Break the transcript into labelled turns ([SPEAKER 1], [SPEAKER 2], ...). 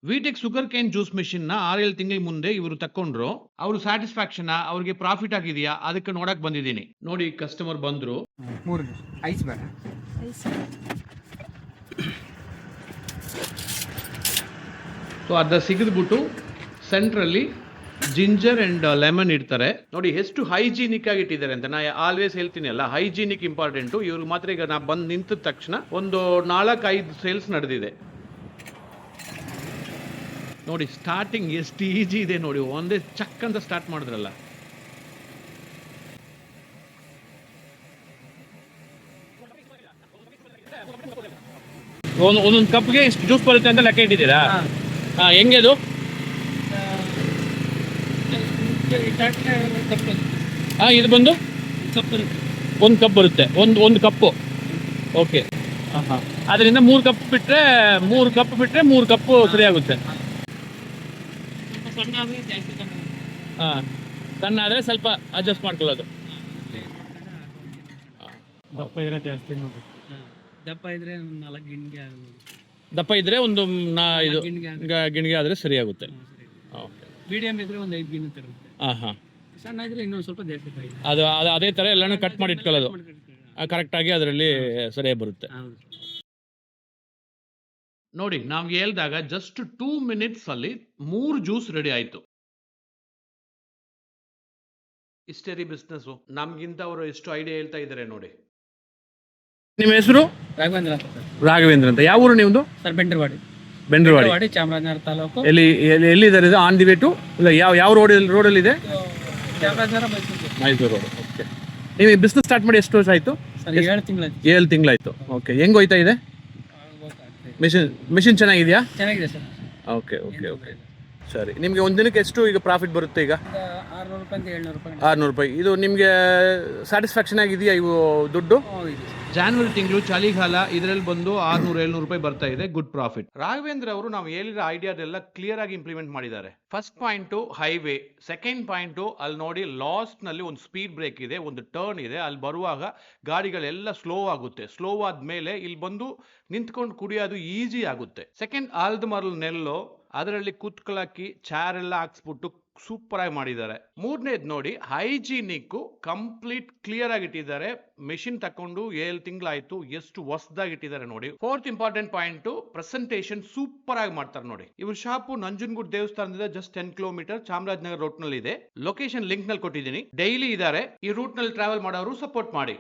[SPEAKER 1] ವಿಟೆಕ್ sugar cane juice machine ನ 6-7 ತಿಂಗಳ ಮುಂದೆ ಇವರು ತಕೊಂಡ್ರು. ಅವರು ಸ್ಯಾಟಿಸ್ಫ್ಯಾಕ್ಷನ್ ಅವ್ರಿಗೆ ಪ್ರಾಫಿಟ್ ಆಗಿದೆಯಾ ಅದಕ್ಕೆ ನೋಡಕ್ ಬಂದಿದ್ದೀನಿ. ನೋಡಿ ಕಸ್ಟಮರ್ ಬಂದ್ರು.
[SPEAKER 2] 3 ಐಸ್ ಬೇಡ.
[SPEAKER 1] ಸೊ ಅದ ಸಿಗಿದ್ಬಿಟ್ಟು ಸೆಂಟ್ರಲ್ಲಿ ಜಿಂಜರ್ ಅಂಡ್ ಲೆಮನ್ ಇಡ್ತಾರೆ. ನೋಡಿ ಎಷ್ಟು ಹೈಜೀನಿಕ್ ಆಗಿ ಇಟ್ಟಿದ್ದಾರೆ ಅಂತ. ನಾ ಆಲ್ವೇಸ್ ಹೇಳ್ತೀನಿ ಅಲ್ಲ, ಹೈಜೀನಿಕ್ ಇಂಪಾರ್ಟೆಂಟು. ಇವ್ರಿಗೆ ಮಾತ್ರ ಈಗ ನಾ ಬಂದು ನಿಂತ ತಕ್ಷಣ ಒಂದು 4-5 ಸೇಲ್ಸ್ ನಡೆದಿದೆ. ನೋಡಿ ಸ್ಟಾರ್ಟಿಂಗ್ ಎಷ್ಟು ಈಜಿ ಇದೆ ನೋಡಿ, ಒಂದೇ ಚಕ್ ಅಂತ ಸ್ಟಾರ್ಟ್ ಮಾಡಿದ್ರಲ್ಲ. ಒಂದೊಂದು ಕಪ್ಗೆ ಇಷ್ಟು ಜ್ಯೂಸ್ ಬರುತ್ತೆ ಅಂತ ಲೆಕ್ಕ ಇಟ್ಟಿದ್ದೀರಾ? ಹೆಂಗೆ ಅದು? ಇದು ಬಂದು ಒಂದು ಕಪ್ ಬರುತ್ತೆ, ಒಂದು ಕಪ್ಪು. ಓಕೆ, ಅದರಿಂದ 3 ಕಪ್ ಬಿಟ್ಟರೆ 3 ಕಪ್ಪು ಸರಿ ಆಗುತ್ತೆ. ಸಣ್ಣ ಆದರೆ ಸ್ವಲ್ಪ ಅಡ್ಜಸ್ಟ್ ಮಾಡ್ಕೊಳ್ಳೋದು.
[SPEAKER 2] ದಪ್ಪ ಇದ್ರೆ ಜಾಸ್ತಿ ದಪ್ಪ ಇದ್ರೆ 4 ಗಿಣಿಗೆ ಆಗುತ್ತೆ.
[SPEAKER 1] ದಪ್ಪ ಇದ್ರೆ ಒಂದು ಇದು ಗಿಣಿಗೆ ಆದರೆ ಸರಿ ಆಗುತ್ತೆ.
[SPEAKER 2] ಮೀಡಿಯಂ ಇದ್ರೆ ಒಂದು 5 ಗಿಣಿ ತರುತ್ತೆ. ಸಣ್ಣ ಇದ್ರೆ ಇನ್ನೊಂದು ಸ್ವಲ್ಪ ಜಾಸ್ತಿ
[SPEAKER 1] ಅದು ಅದೇ ಥರ ಎಲ್ಲನೂ ಕಟ್ ಮಾಡಿ ಇಟ್ಕೊಳ್ಳೋದು ಕರೆಕ್ಟಾಗಿ ಅದರಲ್ಲಿ ಸರಿಯಾಗಿ ಬರುತ್ತೆ. ನೋಡಿ ನಾವು ಹೇಳ್ದಾಗ ಜಸ್ಟ್ 2 ಮಿನಿಟ್ಸ್ ಅಲ್ಲಿ 3 ಜ್ಯೂಸ್ ರೆಡಿ ಆಯ್ತು. ಇಷ್ಟೇ ರೀ ಬಿಸ್ನೆಸ್. ನಮ್ಗಿಂತ ಅವರು ಎಷ್ಟು ಐಡಿಯಾ ಹೇಳ್ತಾ ಇದ್ದಾರೆ ನೋಡಿ. ನಿಮ್ಮ ಹೆಸರು? ರಾಘವೇಂದ್ರ ಅಂತ. ಯಾವ ಊರು ನಿಮ್ದು?
[SPEAKER 2] ಸರ್ ಬೆಂಡ್ರವಾಡಿ, ಚಾಮರಾಜನಗರ ತಾಲೂಕು.
[SPEAKER 1] ಎಲ್ಲಿದ್ದಾರೆ ಇದು? ಆನ್ ದಿ ವೇ ಟು ಯಾವ ರೋಡಲ್ಲಿ ಇದೆ?
[SPEAKER 2] ಚಾಮರಾಜನಗರ,
[SPEAKER 1] ಮೈಸೂರು ರೋಡ್. ಓಕೆ. ನೀವು ಈ ಬಿಸ್ನೆಸ್ ಸ್ಟಾರ್ಟ್ ಮಾಡಿ ಎಷ್ಟು ವರ್ಷ ಆಯ್ತು? 7 ತಿಂಗಳಾಯ್ತು. ಓಕೆ. ಹೆಂಗ್ ಹೋಯ್ತಾ ಇದೆ ಮಿಷಿನ್? ಚೆನ್ನಾಗಿದೆಯಾ?
[SPEAKER 2] ಚೆನ್ನಾಗಿದೆ ಸರ್.
[SPEAKER 1] ಓಕೆ. ಸರಿ. ನಿಮಗೆ ಒಂದು ದಿನಕ್ಕೆ ಎಷ್ಟು ಈಗ ಪ್ರಾಫಿಟ್ ಬರುತ್ತೆ? ಈಗ
[SPEAKER 2] 600 ರೂಪಾಯಿಂದ 700 ರೂಪಾಯಿ.
[SPEAKER 1] 600 ರೂಪಾಯಿ. ಇದು ನಿಮಗೆ ಸ್ಯಾಟಿಸ್ಫ್ಯಾಕ್ಷನ್ ಆಗಿದೆಯಾ ಇವು ದುಡ್ಡು? ಜಾನ್ವರಿ ತಿಂಗಳು ಚಳಿಗಾಲ, ಇದರಲ್ಲಿ ಬಂದು 600-700 ರೂಪಾಯಿ ಬರ್ತಾ ಇದೆ. Good profit. ರಾಘವೇಂದ್ರ ಅವರು ನಾವು ಹೇಳಿರೋ ಐಡಿಯಾದೆಲ್ಲ ಕ್ಲಿಯರ್ ಆಗಿ ಇಂಪ್ಲಿಮೆಂಟ್ ಮಾಡಿದ್ದಾರೆ. First point highway, second point ಅಲ್ಲಿ ನೋಡಿ ಲಾಸ್ಟ್ ನಲ್ಲಿ ಒಂದು ಸ್ಪೀಡ್ ಬ್ರೇಕ್ ಇದೆ, ಒಂದು ಟರ್ನ್ ಇದೆ. ಅಲ್ಲಿ ಬರುವಾಗ ಗಾಡಿಗಳೆಲ್ಲ ಸ್ಲೋ ಆಗುತ್ತೆ. ಸ್ಲೋ ಆದ್ಮೇಲೆ ಇಲ್ಲಿ ಬಂದು ನಿಂತ್ಕೊಂಡು ಕುಡಿಯೋದು ಈಸಿ ಆಗುತ್ತೆ. ಸೆಕೆಂಡ್ ಆಲ್ದ ಮರಲ್ ನೆಲ್ಲೋ ಅದರಲ್ಲಿ ಕೂತ್ಕೊಳ್ಳೋಕೆ ಚೇರ್ ಎಲ್ಲ ಹಾಕ್ಸ್ಬಿಟ್ಟು ಸೂಪರ್ ಆಗಿ ಮಾಡಿದ್ದಾರೆ. ಮೂರನೇದು ನೋಡಿ ಹೈಜೀನಿಕ್ ಕಂಪ್ಲೀಟ್ ಕ್ಲಿಯರ್ ಆಗಿ ಇಟ್ಟಿದ್ದಾರೆ. ಮೆಷಿನ್ ತಕೊಂಡು 7 ತಿಂಗಳಾಯ್ತು, ಎಷ್ಟು ಹೊಸದಾಗಿ ಇಟ್ಟಿದ್ದಾರೆ ನೋಡಿ. Fourth important point, presentation super ಆಗಿ ಮಾಡ್ತಾರೆ ನೋಡಿ. ಇವ್ರ ಶಾಪು ನಂಜನಗೂಡು ದೇವಸ್ಥಾನದಿಂದ ಜಸ್ಟ್ 10 ಕಿಲೋಮೀಟರ್ ಚಾಮರಾಜನಗರ ರೂಟ್ ನಲ್ಲಿ ಇದೆ. ಲೊಕೇಶನ್ ಲಿಂಕ್ ನಲ್ಲಿ ಕೊಟ್ಟಿದ್ದೀನಿ. ಡೈಲಿ ಇದ್ದಾರೆ. ಈ ರೂಟ್ ನಲ್ಲಿ ಟ್ರಾವೆಲ್ ಮಾಡೋರು ಸಪೋರ್ಟ್ ಮಾಡಿ.